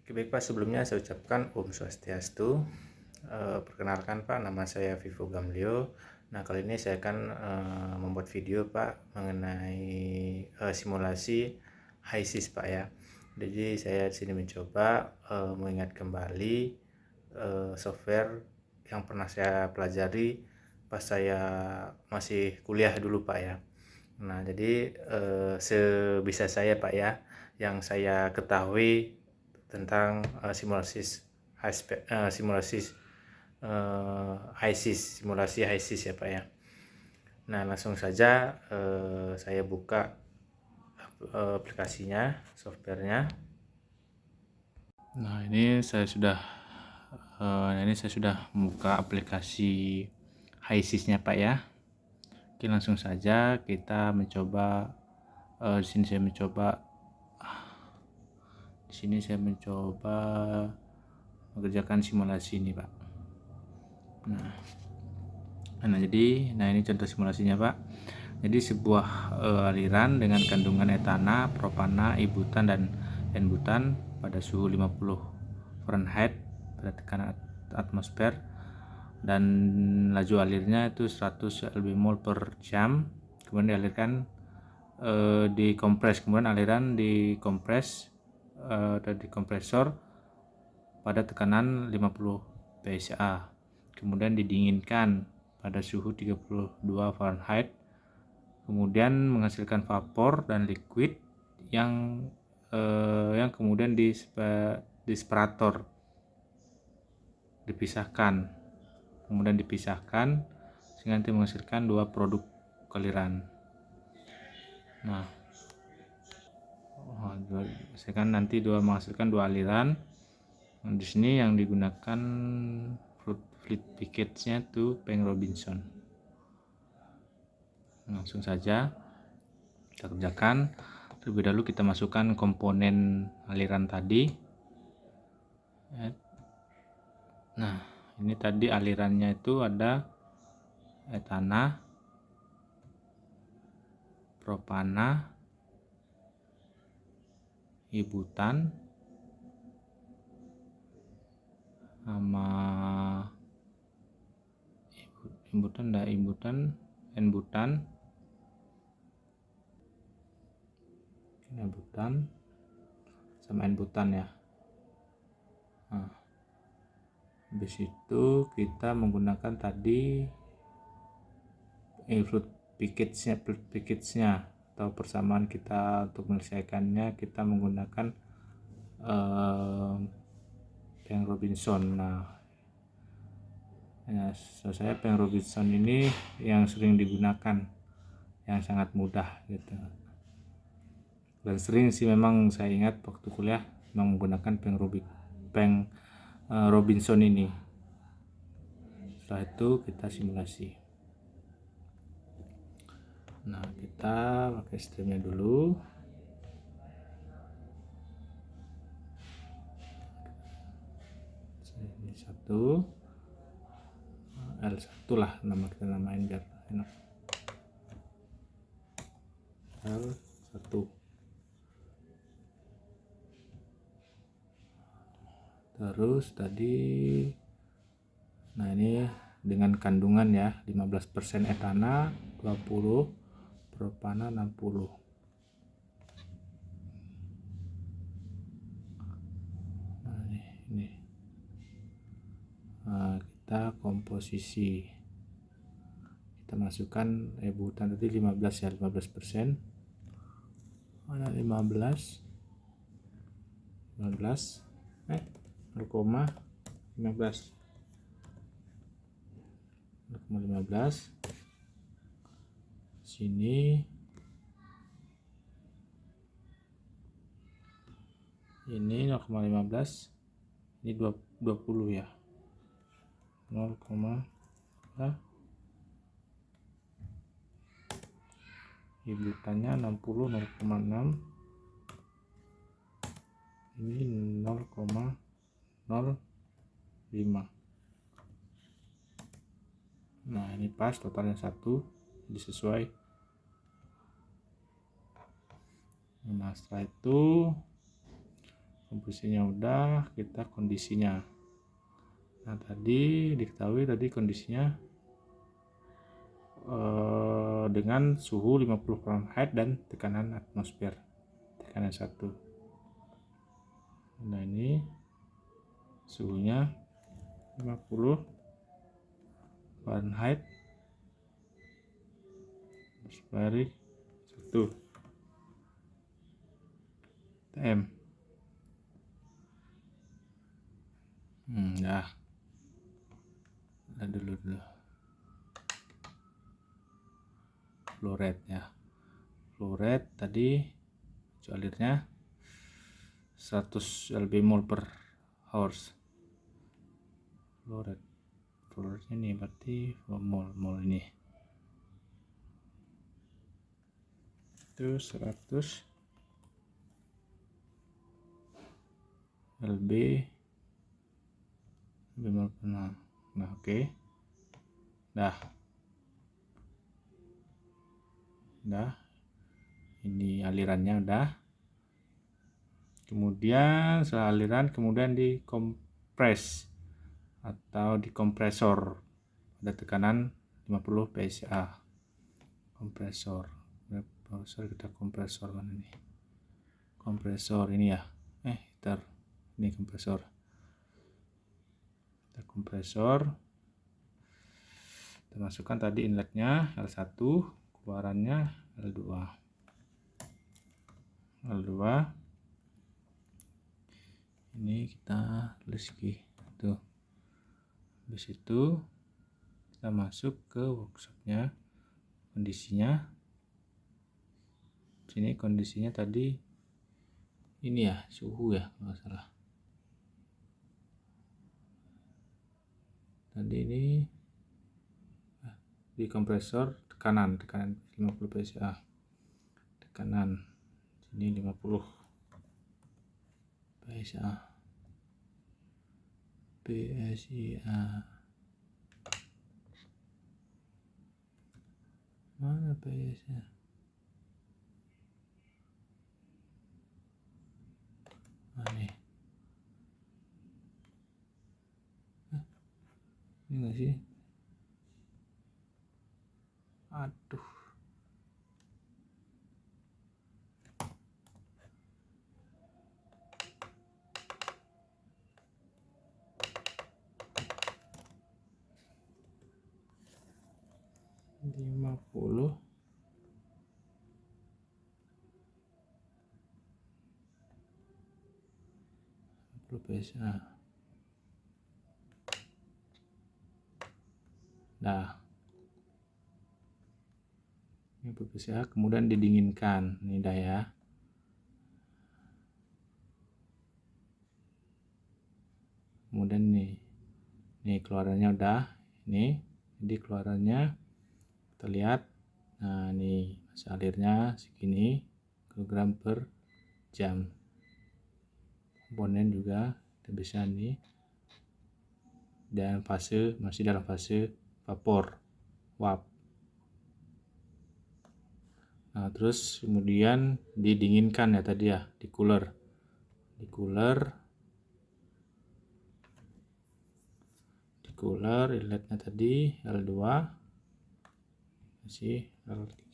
Oke, baik Pak, sebelumnya saya ucapkan Om Swastiastu. Perkenalkan Pak, nama saya Vivo Gamlio. Nah, kali ini saya akan membuat video Pak mengenai simulasi HiSYS Pak ya. Jadi saya di sini mencoba mengingat kembali software yang pernah saya pelajari pas saya masih kuliah dulu Pak ya. Nah, jadi sebisa saya Pak ya, yang saya ketahui tentang simulasi HiSYS ya Pak ya. Nah, langsung saja saya buka aplikasinya, softwarenya. Nah, ini saya sudah membuka aplikasi HiSYS-nya Pak ya. Oke, langsung saja kita mencoba. Di sini saya mencoba mengerjakan simulasi ini Pak. Nah, ini contoh simulasinya Pak. Jadi sebuah aliran dengan kandungan etana, propana, ibutan dan n-butan pada suhu 50 Fahrenheit pada tekanan atmosfer dan laju alirnya itu 100 lb/mol per jam. Kemudian dialirkan dikompres, kemudian aliran dikompres dan dikompresor pada tekanan 50 psa, kemudian didinginkan pada suhu 32 Fahrenheit, kemudian menghasilkan vapor dan liquid yang kemudian di separator kemudian dipisahkan sehingga nanti menghasilkan dua produk aliran. Nah, misalkan nanti menghasilkan dua aliran. Nah, di sini yang digunakan fluid package-nya itu Peng Robinson. Langsung saja kita kerjakan. Terlebih dahulu kita masukkan komponen aliran tadi. Nah, ini tadi alirannya itu ada etana, propana, ibutan, sama n-butan sama n-butan ya. Nah, habis itu kita menggunakan tadi fluid package-nya atau persamaan kita untuk menyelesaikannya kita menggunakan Peng Robinson. Nah, saya Peng Robinson ini yang sering digunakan, yang sangat mudah gitu. Dan sering sih memang saya ingat waktu kuliah menggunakan Peng Robinson ini. Setelah itu kita simulasi. Nah, kita pakai streamnya dulu. Ini satu L1 lah nama kita namain biar enak. L1. Terus tadi, nah ini dengan kandungan ya 15% etana, 20 propana, 60. Nah, ini. Nah, kita komposisi. Kita masukkan ibutan tadi 15 ya, 15%. Mana 15 0,15 sini ini 0,15 ini 20 ya, 0, ibutannya 60, 0,6 ini 0,05. Nah, ini pas totalnya 1, jadi sesuai. Nah, setelah itu komposisinya udah, kita kondisinya. Nah tadi diketahui tadi kondisinya dengan suhu 50 Fahrenheit dan tekanan atmosfer, tekanan 1. Nah ini suhunya 50 Fahrenheit atmosferik 1 TM. Ya dulu flow rate ya. Flow rate tadi alirnya 100 lbmol per hours. Flow rate ini berarti mol ini itu 100 lbmol per hour. Nah oke. Udah, ini alirannya udah. Kemudian setelah aliran kemudian dikompres atau dikompresor pada tekanan 50 psa. Kompresor kita kompresor mana nih? Kompresor ini ya. Ini kompresor. Kita kompresor. Kita masukkan tadi inletnya L1, keluarannya L2. Ini kita tulis tuh. Habis itu kita masuk ke workshopnya, kondisinya. Sini kondisinya tadi ini ya, suhu ya kalau nggak salah. Tadi ini di kompresor tekanan 50 psa. Tekanan sini 50 psa. Mana PSA? Ini enggak sih? Aduh. Lima puluh psa. Nah, ini psa kemudian didinginkan. Ini dah ya. Kemudian nih keluarannya udah. Ini jadi keluarannya kita lihat. Nah, ini masa alirnya segini kilogram per jam. Komponen juga kita bisa nih, dan fase masih dalam fase vapor uap. Nah terus kemudian didinginkan ya tadi ya, di cooler inletnya tadi L2 masih L3.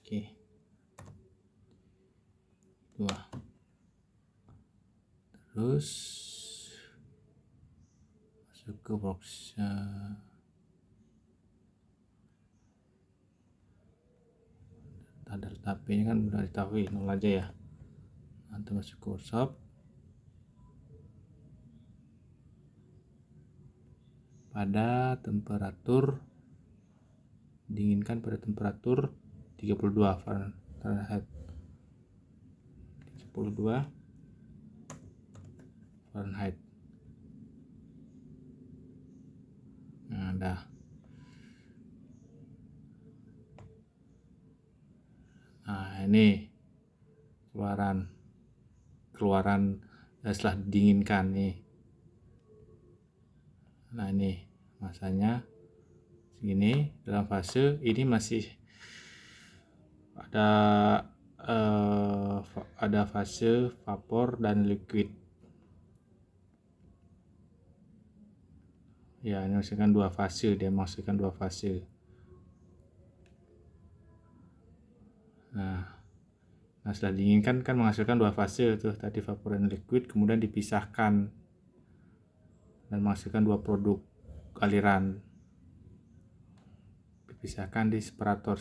Oke. 2. Terus masuk ke box tanda HP-nya kan udah ditahui 0 aja ya. Nanti masuk ke workshop. Pada temperatur dinginkan pada temperatur 32 Fahrenheit. 32 Fahrenheit. Nah, dah. Nah, ini keluaran setelah didinginkan nih. Nah, ini masanya segini dalam fase ini masih ada fase vapor dan liquid. Ya, ini menghasilkan dua fase, dia menghasilkan dua fase. Nah setelah dinginkan kan menghasilkan dua fase tuh tadi, vapor dan liquid, kemudian dipisahkan dan menghasilkan dua produk aliran. Dipisahkan di separator.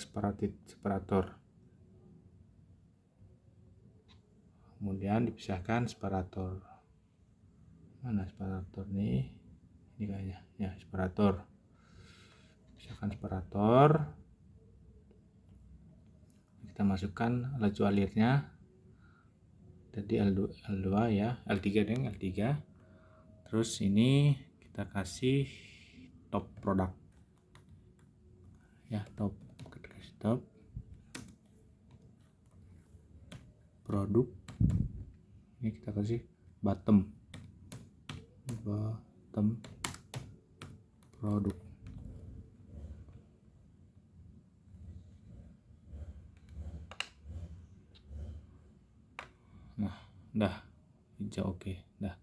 Kemudian dipisahkan separator. Mana separator nih? Ini kayaknya. Ya, separator. Pisahkan separator. Kita masukkan laju alirnya. Jadi L2 ya, L3 deng, L3. Terus ini kita kasih top produk. Ya, top. Kita kasih top produk. Ini kita kasih bottom produk. Nah, udah hijau, oke, dah.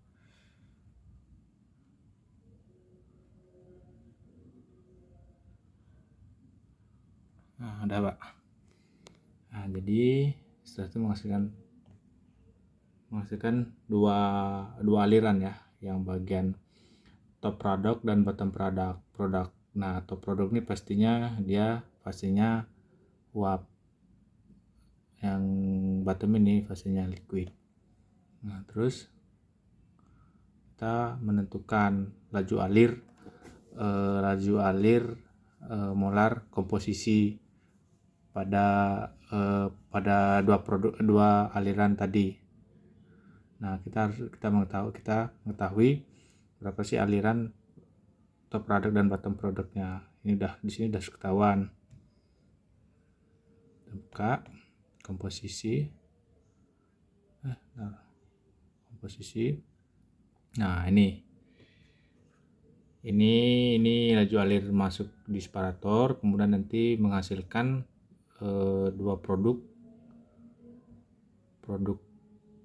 Nah, udah Pak. Nah, jadi setelah itu menghasilkan dua aliran ya, yang bagian top product dan bottom product. Nah, top product ini pastinya dia fasenya uap, yang bottom ini fasenya liquid. Nah, terus kita menentukan laju alir molar komposisi pada dua aliran tadi. Nah, kita mengetahui berapa sih aliran top product dan bottom produknya. Ini di sini udah ketahuan. Buka komposisi. Nah, ini laju alir masuk di separator, kemudian nanti menghasilkan dua produk.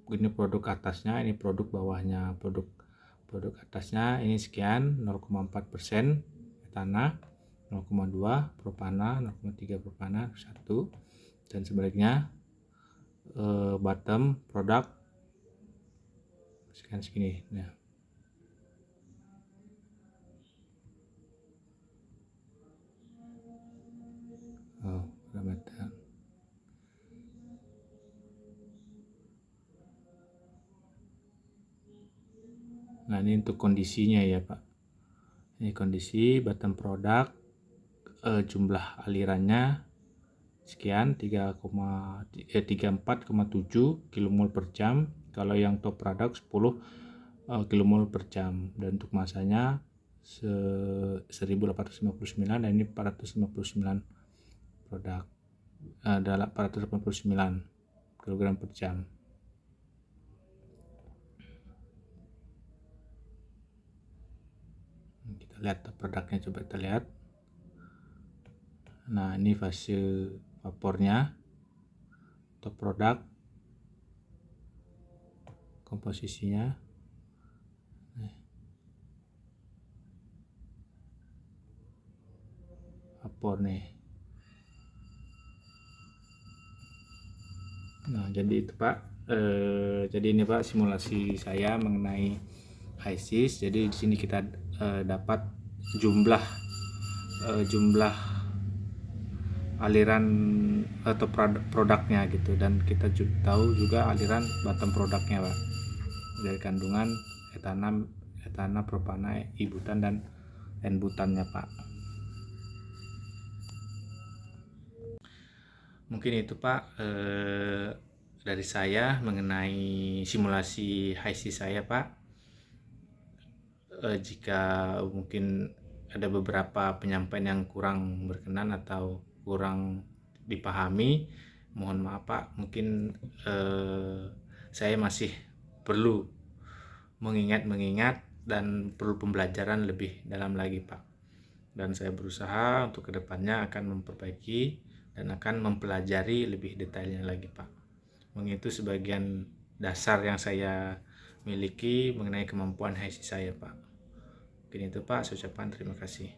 Ini produk atasnya, ini produk bawahnya. Produk atasnya ini sekian, 0,4% etana, 0,2 propana, 0,3 propana, 1, dan sebaliknya bottom produk sekian segini. Nah, parameter. Nah, ini untuk kondisinya ya Pak. Ini kondisi bottom product, jumlah alirannya sekian, 34,7 kmol per jam. Kalau yang top product 10 kmol per jam, dan untuk masanya 1859, dan ini 459 produk, 489 kg per jam. Kita lihat produknya, coba kita lihat. Nah, ini fase vapornya, top produk, komposisinya. Vapor nih. Nah, jadi itu Pak. Jadi ini Pak simulasi saya mengenai HISIS. Jadi di sini kita dapat jumlah aliran atau produknya gitu, dan kita tahu juga aliran bottom produknya Pak, dari kandungan etana, propana, ibutan, dan N-butannya Pak. Mungkin itu Pak dari saya mengenai simulasi HISIS saya Pak. Jika mungkin ada beberapa penyampaian yang kurang berkenan atau kurang dipahami, mohon maaf Pak. Mungkin saya masih perlu mengingat dan perlu pembelajaran lebih dalam lagi Pak. Dan saya berusaha untuk kedepannya akan memperbaiki dan akan mempelajari lebih detailnya lagi Pak. Mungkin itu sebagian dasar yang saya miliki mengenai kemampuan HiSI saya Pak. Mungkin itu Pak, saya ucapkan terima kasih.